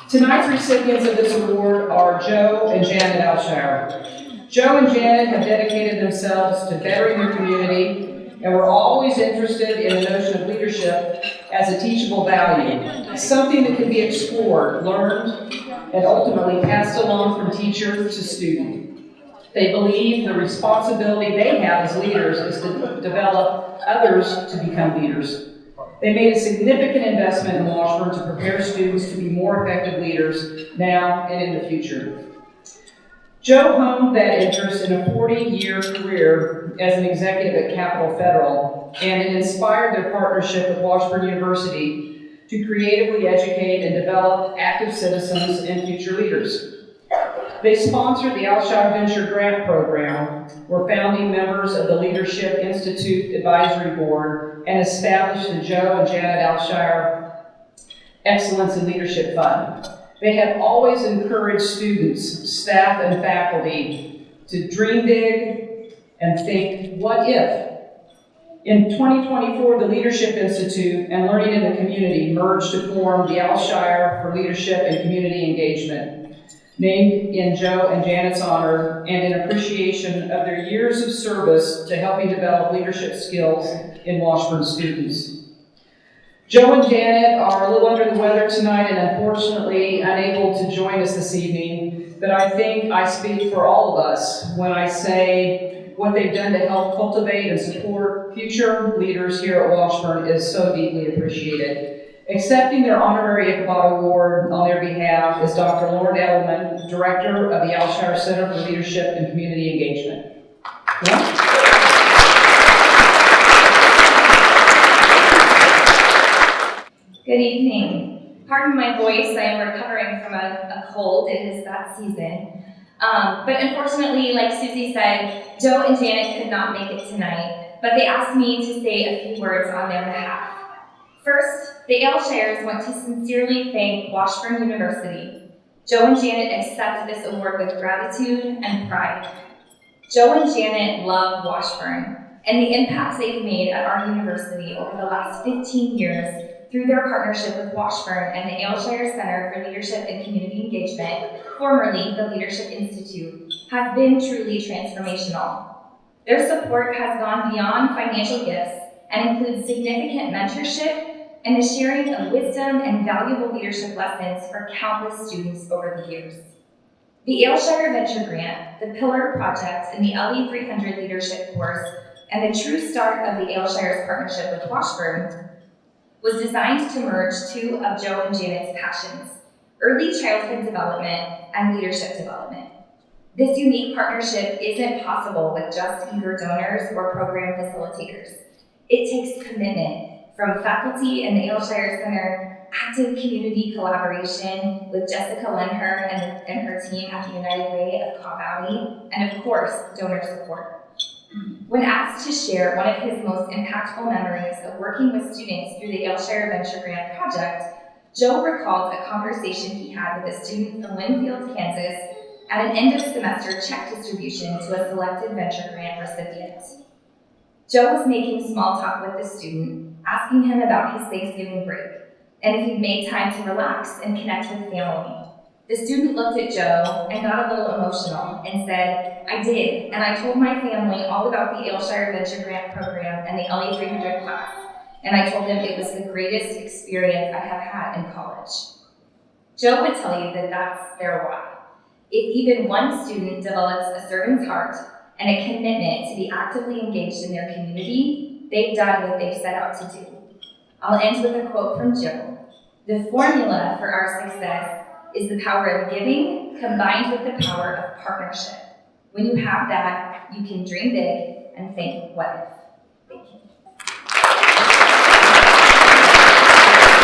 Tonight's recipients of this award are Joe and Janet Aleshire. Joe and Janet have dedicated themselves to bettering their community and were always interested in the notion of leadership as a teachable value, something that can be explored, learned, and ultimately passed along from teacher to student. They believe the responsibility they have as leaders is to develop others to become leaders. They made a significant investment in Washburn to prepare students to be more effective leaders now and in the future. Joe honed that interest in a 40-year career as an executive at Capitol Federal, and it inspired their partnership with Washburn University to creatively educate and develop active citizens and future leaders. They sponsored the Aleshire Venture Grant Program, were founding members of the Leadership Institute Advisory Board, and established the Joe and Janet Aleshire Excellence in Leadership Fund. They have always encouraged students, staff, and faculty to dream big and think, what if? In 2024, the Leadership Institute and Learning in the Community merged to form the Aleshire for Leadership and Community Engagement, named in Joe and Janet's honor and in appreciation of their years of service to helping develop leadership skills in Washburn students. Joe and Janet are a little under the weather tonight and unfortunately unable to join us this evening, but I think I speak for all of us when I say what they've done to help cultivate and support future leaders here at Washburn is so deeply appreciated. Accepting their Honorary Ichabod Award on their behalf is Dr. Lauren Edelman, Director of the Aleshire Center for Leadership and Community Engagement. Yeah? Good evening. Pardon my voice, I am recovering from a cold. It is that season. But unfortunately, like Susie said, Joe and Janet could not make it tonight, but they asked me to say a few words on their behalf. First, the Aleshires want to sincerely thank Washburn University. Joe and Janet accept this award with gratitude and pride. Joe and Janet love Washburn and the impacts they've made at our university over the last 15 years through their partnership with Washburn and the Aleshire Center for Leadership and Community Engagement, formerly the Leadership Institute, has been truly transformational. Their support has gone beyond financial gifts and includes significant mentorship and the sharing of wisdom and valuable leadership lessons for countless students over the years. The Aleshire Venture Grant, the Pillar Project in the LE 300 Leadership Course, and the true start of the Aleshire's partnership with Washburn was designed to merge two of Joe and Janet's passions, early childhood development and leadership development. This unique partnership isn't possible with just eager donors or program facilitators. It takes commitment from faculty in the Aleshire Center, active community collaboration with Jessica Lenher and her team at the United Way of Caw Valley, and of course, donor support. When asked to share one of his most impactful memories of working with students through the Aleshire Venture Grant Project, Joe recalled a conversation he had with a student from Winfield, Kansas at an end-of-semester check distribution to a selected venture grant recipient. Joe was making small talk with the student, asking him about his Thanksgiving break, and if he'd made time to relax and connect with family. The student looked at Joe and got a little emotional and said, "I did, and I told my family all about the Aleshire Venture Grant Program and the LE 300 class, and I told them it was the greatest experience I have had in college." Joe would tell you that that's their why. If even one student develops a servant's heart and a commitment to be actively engaged in their community, they've done what they've set out to do. I'll end with a quote from Joe. "The formula for our success is the power of giving combined with the power of partnership. When you have that, you can dream big and think, what if?"